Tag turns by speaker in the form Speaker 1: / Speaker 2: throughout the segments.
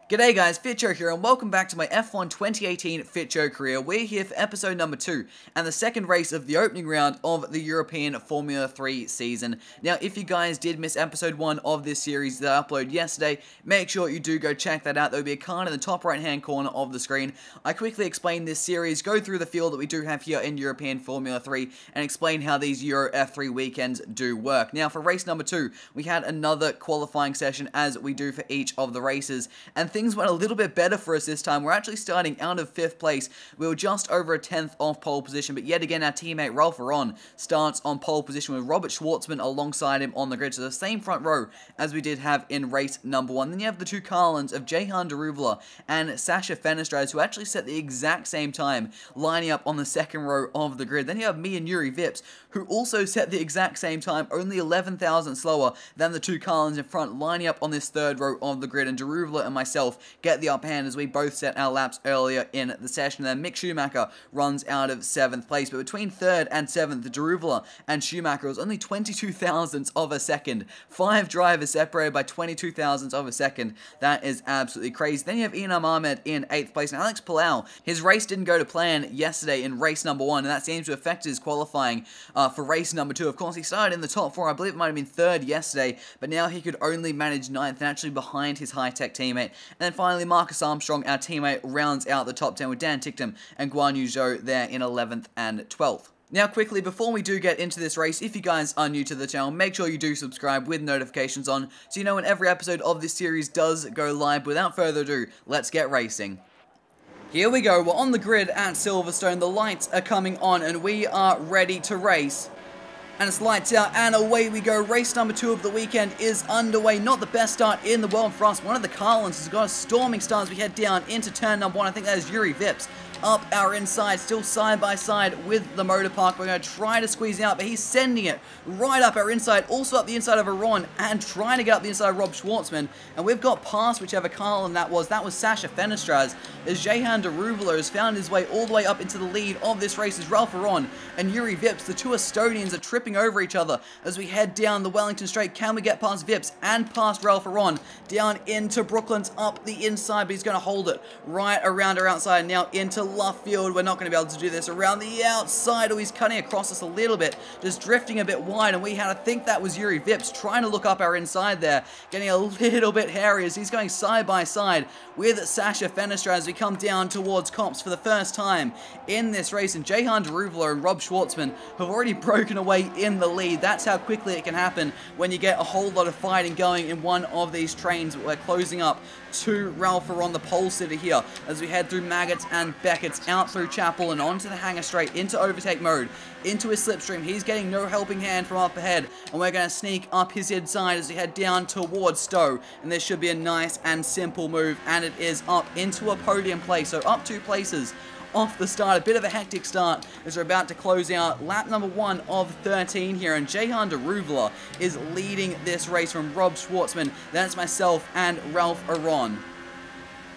Speaker 1: G'day guys, Fitcho here and welcome back to my F1 2018 Fitcho Career. We're here for episode number 2 and the second race of the opening round of the European Formula 3 season. Now, if you guys did miss episode 1 of this series that I uploaded yesterday, make sure you do go check that out. There will be a card in the top right hand corner of the screen. I quickly explain this series, go through the field that we do have here in European Formula 3 and explain how these Euro F3 weekends do work. Now, for race number 2, we had another qualifying session as we do for each of the races, and things went a little bit better for us this time. We're actually starting out of 5th place. We were just over a 10th off pole position, but yet again our teammate Ralph Aron starts on pole position with Robert Schwartzman alongside him on the grid. So the same front row as we did have in race number 1. Then you have the two Carlins of Jehan Daruvla and Sasha Fenestraz, who actually set the exact same time, lining up on the second row of the grid. Then you have me and Yuri Vips, who also set the exact same time, only 11,000 slower than the two Carlins in front, lining up on this third row of the grid. And Daruvla and myself get the upper hand as we both set our laps earlier in the session. Then Mick Schumacher runs out of 7th place, but between 3rd and 7th, Daruvla and Schumacher was only 22 thousandths of a second. 5 drivers separated by 22 thousandths of a second. That is absolutely crazy. Then you have Inam Ahmed in 8th place, and Alex Palau, his race didn't go to plan yesterday in race number 1, and that seems to affect his qualifying for race number 2. Of course, he started in the top 4, I believe it might have been 3rd yesterday, but now he could only manage 9th and actually behind his high-tech teammate. And then finally, Marcus Armstrong, our teammate, rounds out the top 10 with Dan Ticktum and Guan Yu Zhou there in 11th and 12th. Now quickly, before we do get into this race, if you guys are new to the channel, make sure you do subscribe with notifications on, so you know when every episode of this series does go live. Without further ado, let's get racing. Here we go, we're on the grid at Silverstone, the lights are coming on and we are ready to race. And it's lights out, and away we go. Race number 2 of the weekend is underway. Not the best start in the world for us. One of the Carlins has got a storming start as we head down into turn number 1. I think that is Yuri Vips up our inside, still side by side with the motor park. We're going to try to squeeze out, but he's sending it right up our inside, also up the inside of Aron, and trying to get up the inside of Rob Schwartzman. And we've got past whichever Carlin that was Sasha Fenestraz, as Jehan Daruvla has found his way all the way up into the lead of this race as Ralph Aron and Yuri Vips, the two Estonians, are tripping over each other as we head down the Wellington Straight. Can we get past Vips and past Ralph Aron down into Brooklands up the inside, but he's going to hold it right around our outside, now into Luffield. We're not going to be able to do this around the outside. Oh, he's cutting across us a little bit, just drifting a bit wide, and we had, I think that was Yuri Vips trying to look up our inside there, getting a little bit hairy as he's going side by side with Sasha Fenestraz as we come down towards Cops for the first time in this race. And Jehan Daruvla and Rob Schwartzman have already broken away in the lead. That's how quickly it can happen when you get a whole lot of fighting going in one of these trains. We're closing up to Ralph Aron, the pole sitter here, as we head through Maggots and Beckett's, out through Chapel and onto the Hangar Straight, into overtake mode, into his slipstream. He's getting no helping hand from up ahead, and we're going to sneak up his inside as we head down towards Stowe, and this should be a nice and simple move, and it is up into a podium place, so up 2 places off the start. A bit of a hectic start as we're about to close out lap number 1 of 13 here, and Jehan Daruvla is leading this race from Rob Schwartzman. That's myself and Ralph Aron.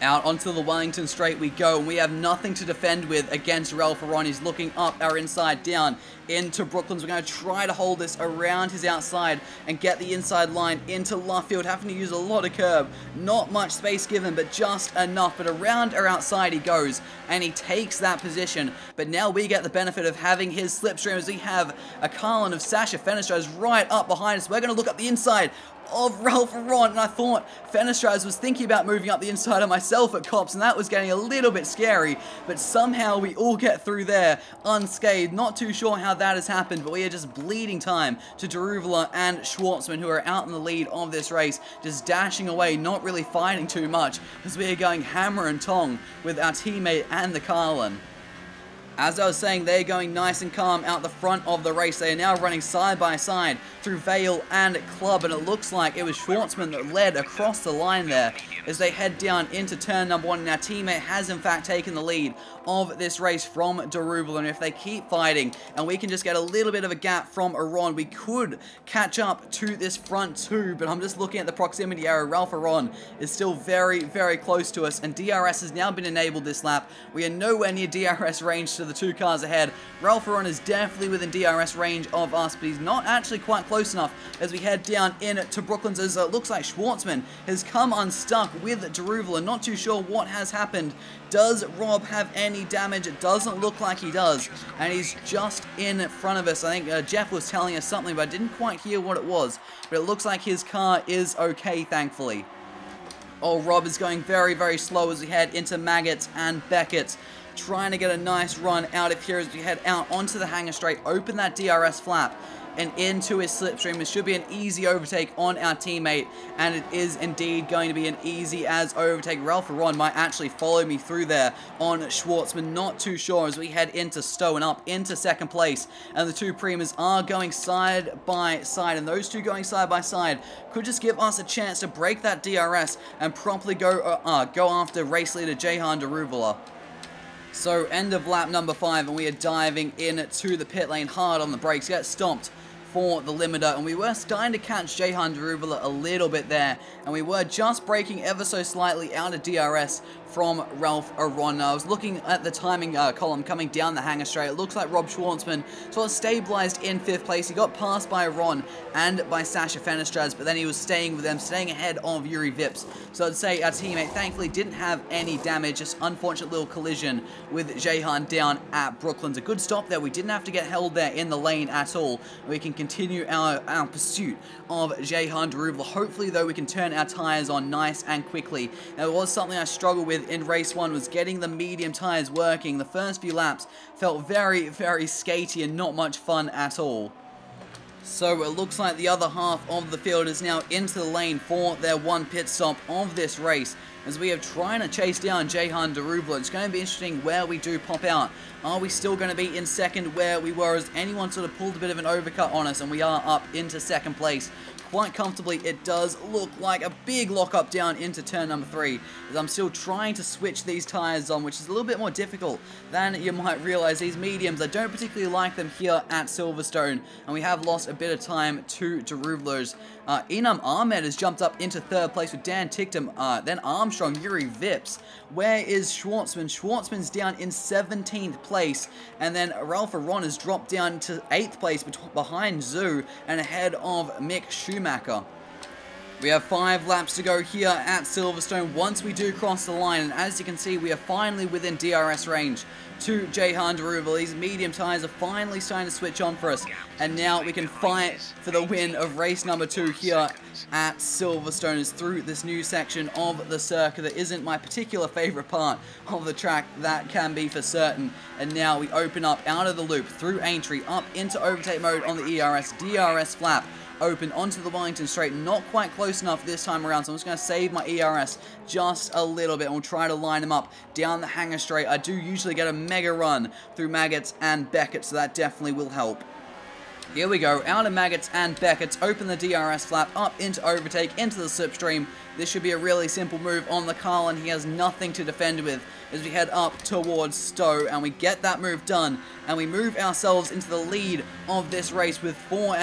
Speaker 1: Out onto the Wellington Straight we go, and we have nothing to defend with against Ralph Aron. He's looking up our inside, down into Brooklands. We're going to try to hold this around his outside and get the inside line into Luffield, having to use a lot of curb. Not much space given, but just enough. But around our outside he goes, and he takes that position. But now we get the benefit of having his slipstream as we have a Carlin of Sasha Fenestraz right up behind us. We're going to look up the inside of Ralph Aron, and I thought Fenestraz was thinking about moving up the inside of myself at Cops, and that was getting a little bit scary, but somehow we all get through there unscathed. Not too sure how that has happened, but we are just bleeding time to Daruvla and Schwartzman, who are out in the lead of this race, just dashing away, not really fighting too much, as we are going hammer and tong with our teammate and the Carlin. As I was saying, they're going nice and calm out the front of the race. They are now running side by side through Vale and Club, and it looks like it was Schwartzman that led across the line there as they head down into turn number 1, and our teammate has in fact taken the lead of this race from Daruvla, and if they keep fighting and we can just get a little bit of a gap from Aron, we could catch up to this front 2, but I'm just looking at the proximity arrow. Ralph Aron is still very, very close to us, and DRS has now been enabled this lap. We are nowhere near DRS range to the two cars ahead. Ralph Lauren is definitely within DRS range of us, but he's not actually quite close enough as we head down into Brooklands, as it looks like Schwartzman has come unstuck with Daruvala. Not too sure what has happened. Does Rob have any damage? It doesn't look like he does, and he's just in front of us. I think Jeff was telling us something, but I didn't quite hear what it was, but it looks like his car is okay, thankfully. Oh, Rob is going very, very slow as we head into Maggots and Beckett's, trying to get a nice run out of here as we head out onto the hangar straight, open that DRS flap, and into his slipstream. It should be an easy overtake on our teammate, and it is indeed going to be an easy as overtake. Ralph Lauren might actually follow me through there on Schwartzman, not too sure, as we head into Stowe and up into second place, and the two Premas are going side by side, and those two going side by side could just give us a chance to break that DRS and promptly go after race leader Jehan Daruvala. So, end of lap number 5, and we are diving into the pit lane hard on the brakes. Get stomped for the limiter, and we were starting to catch Jehan Daruvala a little bit there, and we were just breaking ever so slightly out of DRS from Ralph Lauren. I was looking at the timing column coming down the hangar straight. It looks like Rob Schwartzman sort of stabilized in 5th place. He got passed by Ron and by Sasha Fenestras, but then he was staying with them, staying ahead of Yuri Vips. So I'd say our teammate thankfully didn't have any damage, just unfortunate little collision with Jehan down at Brooklands. A good stop there. We didn't have to get held there in the lane at all. We can continue our pursuit of Jehan Daruvala. Hopefully, though, we can turn our tires on nice and quickly. Now, it was something I struggled with in race 1, was getting the medium tires working. The first few laps felt very, very skatey and not much fun at all. So it looks like the other half of the field is now into the lane for their one pit stop of this race, as we are trying to chase down Jehan Daruvala. It's going to be interesting where we do pop out. Are we still going to be in second where we were, as anyone sort of pulled a bit of an overcut on us, and we are up into second place quite comfortably? It does look like a big lockup down into turn number 3, as I'm still trying to switch these tires on, which is a little bit more difficult than you might realize. These mediums, I don't particularly like them here at Silverstone, and we have lost a bit of time to Daruvala's. Inam Ahmed has jumped up into 3rd place with Dan Ticktum, then Armstrong, Yuri Vips. Where is Schwartzman? Schwartzman's down in 17th place, and then Ralph Lauren has dropped down to 8th place behind Zhu and ahead of Mick Schumacher. We have 5 laps to go here at Silverstone once we do cross the line, and as you can see, we are finally within DRS range to Jehan Daruvala. These medium tires are finally starting to switch on for us, and now we can fight for the win of race number 2 here at Silverstone, is through this new section of the circuit that isn't my particular favorite part of the track, that can be for certain. And now we open up out of the loop through Aintree up into overtake mode on the ERS, DRS flap open onto the Wellington straight. Not quite close enough this time around, so I'm just going to save my ERS just a little bit, and we'll try to line them up down the hangar straight. I do usually get a mega run through Maggots and Beckett, so that definitely will help. Here we go, out of Maggots and Beckett's, open the DRS flap, up into overtake, into the slipstream. This should be a really simple move on the Carlin. He has nothing to defend with as we head up towards Stowe, and we get that move done, and we move ourselves into the lead of this race with 4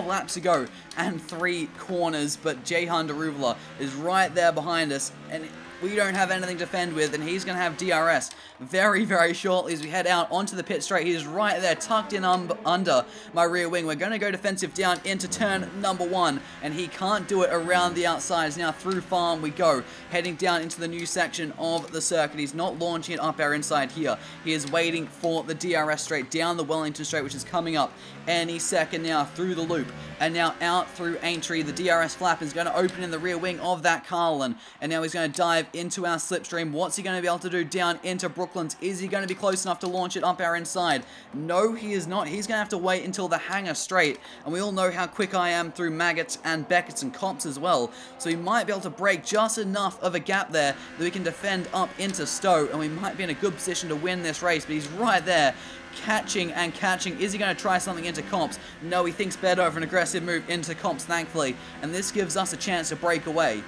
Speaker 1: laps to go and 3 corners, but Jehan Daruvala is right there behind us, and we don't have anything to defend with, and he's going to have DRS very, very shortly as we head out onto the pit straight. He's right there, tucked in under my rear wing. We're going to go defensive down into turn number 1, and he can't do it around the outsides. Now through farm we go, heading down into the new section of the circuit. He's not launching it up our inside here. He is waiting for the DRS straight down the Wellington straight, which is coming up any second now through the loop, and now out through Aintree. The DRS flap is going to open in the rear wing of that Carlin, and now he's going to dive into our slipstream. What's he going to be able to do down into Brooklands? Is he going to be close enough to launch it up our inside? No, he is not. He's going to have to wait until the hangar straight, and we all know how quick I am through Maggots and Beckett's and Cops as well, so he might be able to break just enough of a gap there that we can defend up into Stowe, and we might be in a good position to win this race, but he's right there, catching and catching. Is he going to try something into Comps? No, he thinks better of an aggressive move into Comps, thankfully, and this gives us a chance to break away.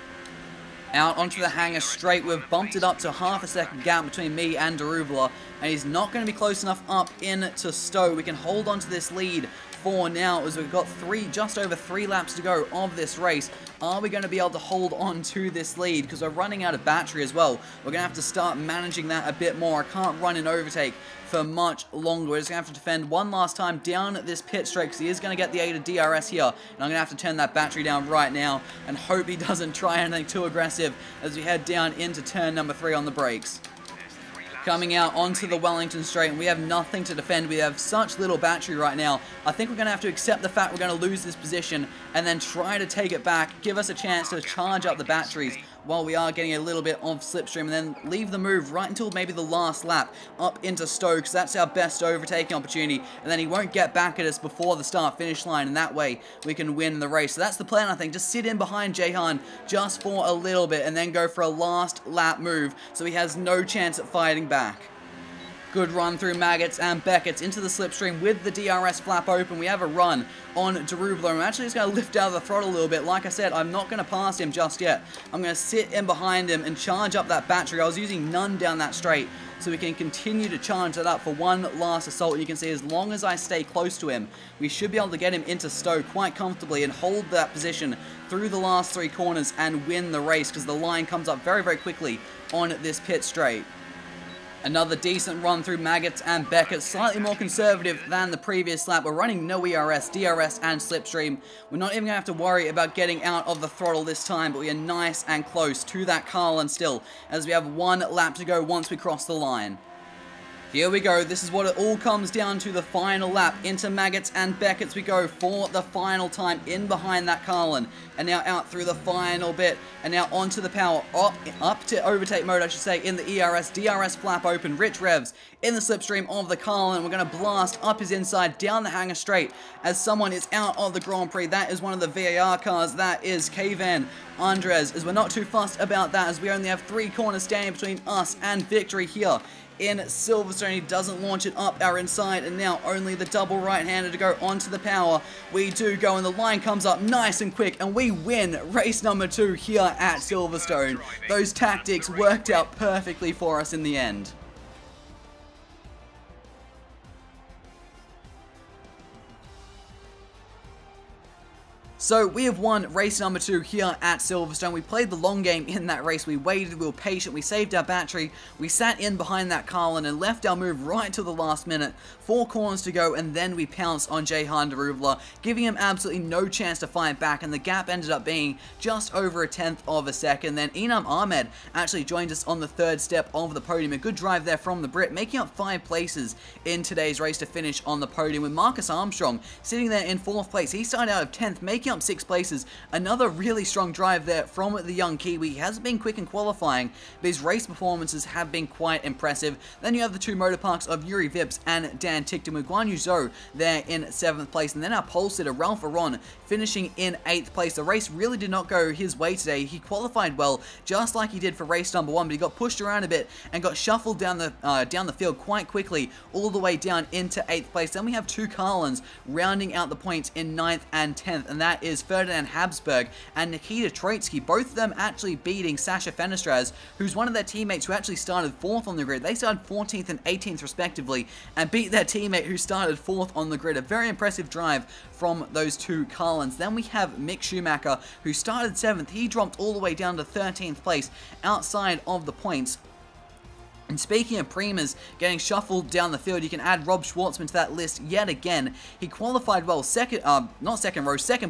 Speaker 1: Out onto the hangar straight, we've bumped it up to half a second gap between me and Daruvala, and he's not going to be close enough up into Stowe. We can hold on to this lead 4 now, as we've got just over 3 laps to go of this race. Are we going to be able to hold on to this lead? Because we're running out of battery as well. We're going to have to start managing that a bit more. I can't run in overtake for much longer. We're just going to have to defend one last time down this pit straight, because he is going to get the aid of DRS here. And I'm going to have to turn that battery down right now and hope he doesn't try anything too aggressive as we head down into turn number 3 on the brakes. Coming out onto the Wellington straight, and we have nothing to defend. We have such little battery right now. I think we're going to have to accept the fact we're going to lose this position and then try to take it back, give us a chance to charge up the batteries while we are getting a little bit of slipstream, and then leave the move right until maybe the last lap up into Stowe, because that's our best overtaking opportunity, and then he won't get back at us before the start-finish line, and that way we can win the race. So that's the plan, I think. Just sit in behind Jehan just for a little bit and then go for a last lap move so he has no chance at fighting back. Good run through Maggots and Beckett's into the slipstream with the DRS flap open. We have a run on Derubler. I'm actually just going to lift out of the throttle a little bit. Like I said, I'm not going to pass him just yet. I'm going to sit in behind him and charge up that battery. I was using none down that straight, so we can continue to charge that up for one last assault. You can see as long as I stay close to him, we should be able to get him into Stowe quite comfortably and hold that position through the last 3 corners and win the race, because the line comes up very, very quickly on this pit straight. Another decent run through Maggots and Beckett, slightly more conservative than the previous lap. We're running no ERS, DRS and slipstream. We're not even going to have to worry about getting out of the throttle this time, but we are nice and close to that Carlin still, as we have 1 lap to go once we cross the line. Here we go. This is what it all comes down to, the final lap. Into Maggots and Beckett's we go for the final time in behind that Carlin. And now out through the final bit. And now onto the power. Up to overtake mode, I should say, in the ERS. DRS flap open. Rich revs in the slipstream of the Carlin. We're going to blast up his inside down the hangar straight as someone is out of the Grand Prix. That is one of the VAR cars. That is Kayvan Andres. As we're not too fussed about that, as we only have 3 corners standing between us and victory here in Silverstone. He doesn't launch it up our inside, and now only the double right-hander to go onto the power. We do go, and the line comes up nice and quick, and we win race number 2 here at Silverstone. Those tactics worked out perfectly for us in the end. So we have won race number 2 here at Silverstone. We played the long game in that race. We waited, we were patient, we saved our battery, we sat in behind that Carlin and left our move right to the last minute. 4 corners to go, and then we pounced on Jehan Derubler, giving him absolutely no chance to fight back, and the gap ended up being just over a 1/10 of a second. Then Inam Ahmed actually joined us on the 3rd step of the podium. A good drive there from the Brit, making up 5 places in today's race to finish on the podium, with Marcus Armstrong sitting there in 4th place. He started out of 10th, making up 6 places. Another really strong drive there from the young Kiwi. He hasn't been quick in qualifying, but his race performances have been quite impressive. Then you have the 2 motor parks of Yuri Vips and Dan Tickton, with Guan Yu Zhou there in 7th place. And then our pole sitter, Ralph Aron, finishing in 8th place. The race really did not go his way today. He qualified well, just like he did for race number 1, but he got pushed around a bit and got shuffled down the field quite quickly, all the way down into 8th place. Then we have 2 Carlins rounding out the points in 9th and 10th, and that is Ferdinand Habsburg and Nikita Troitsky, both of them actually beating Sasha Fenestraz, who's one of their teammates who actually started 4th on the grid. They started 14th and 18th respectively, and beat their teammate who started 4th on the grid. A very impressive drive from those 2 Carlins. Then we have Mick Schumacher, who started 7th. He dropped all the way down to 13th place, outside of the points. And speaking of Premas getting shuffled down the field, you can add Rob Schwartzman to that list yet again. He qualified well, second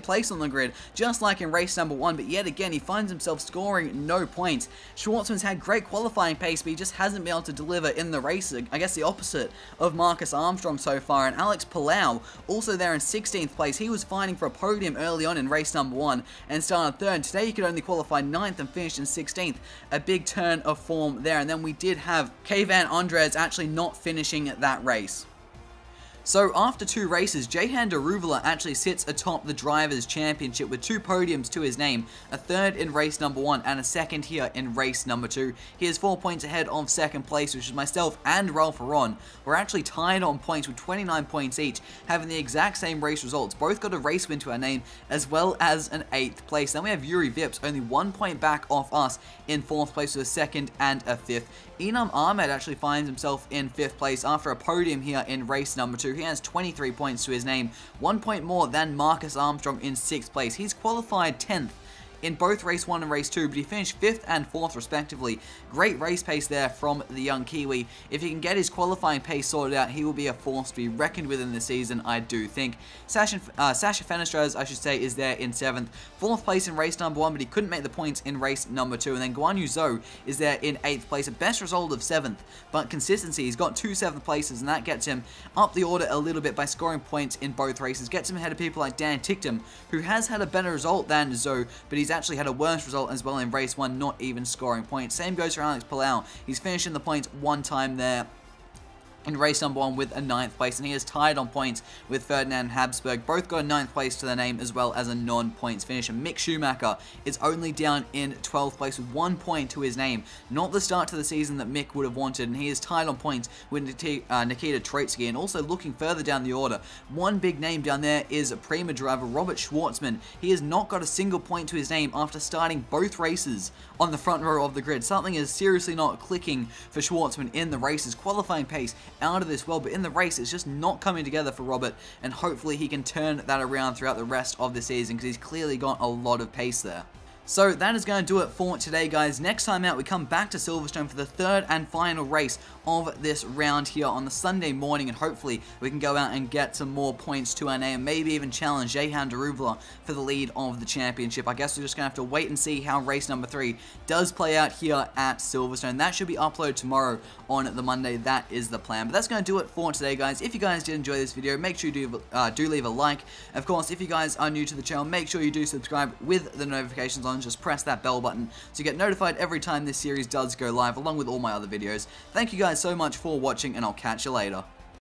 Speaker 1: place on the grid, just like in race number 1, but yet again he finds himself scoring no points. Schwartzman's had great qualifying pace, but he just hasn't been able to deliver in the race. I guess the opposite of Marcus Armstrong so far. And Alex Palau, also there in 16th place. He was fighting for a podium early on in race number 1 and started 3rd. Today he could only qualify 9th and finished in 16th. A big turn of form there. And then we did have Kayvan Andres actually not finishing that race. So after 2 races, Jehan Derubler actually sits atop the Drivers' Championship with 2 podiums to his name, a 3rd in race number 1 and a 2nd here in race number 2. He is 4 points ahead of 2nd place, which is myself and Ralph Aron. We're actually tied on points with 29 points each, having the exact same race results. Both got a race win to our name, as well as an 8th place. Then we have Yuri Vips, only 1 point back off us in 4th place with a 2nd and a 5th. Inam Ahmed actually finds himself in 5th place after a podium here in race number 2. He has 23 points to his name, 1 point more than Marcus Armstrong in 6th place. He's qualified 10th in both race 1 and race 2, but he finished 5th and 4th respectively. Great race pace there from the young Kiwi. If he can get his qualifying pace sorted out, he will be a force to be reckoned with in the season, I do think. Sasha Fenestras, I should say, is there in 7th. 4th place in race number 1, but he couldn't make the points in race number 2. And then Guan Yu Zhou is there in 8th place, a best result of 7th. But consistency, he's got 2 7th places, and that gets him up the order a little bit by scoring points in both races. Gets him ahead of people like Dan Ticktum, who has had a better result than Zhou, but he's actually had a worse result as well in race 1, not even scoring points. Same goes for Alex Palau. He's finished in the points 1 time there in race number 1 with a 9th place, and he is tied on points with Ferdinand Habsburg. Both got a 9th place to their name as well as a non-points finish. And Mick Schumacher is only down in 12th place with 1 point to his name. Not the start to the season that Mick would have wanted, and he is tied on points with Nikita Troitsky. And also looking further down the order, one big name down there is PREMA driver Robert Schwartzman. He has not got a single point to his name after starting both races on the front row of the grid. Something is seriously not clicking for Schwartzman in the races. Qualifying pace out of this world, but in the race it's just not coming together for Robert, and hopefully he can turn that around throughout the rest of the season because he's clearly got a lot of pace there. So that is going to do it for today, guys. Next time out, we come back to Silverstone for the 3rd and final race of this round here on the Sunday morning, and hopefully we can go out and get some more points to our name, maybe even challenge Jehan Daruvla for the lead of the championship. I guess we're just going to have to wait and see how race number 3 does play out here at Silverstone. That should be uploaded tomorrow on the Monday. That is the plan. But that's going to do it for today, guys. If you guys did enjoy this video, make sure you do leave a like. Of course, if you guys are new to the channel, make sure you do subscribe with the notifications on. Just press that bell button to get notified every time this series does go live, along with all my other videos. Thank you guys so much for watching, and I'll catch you later.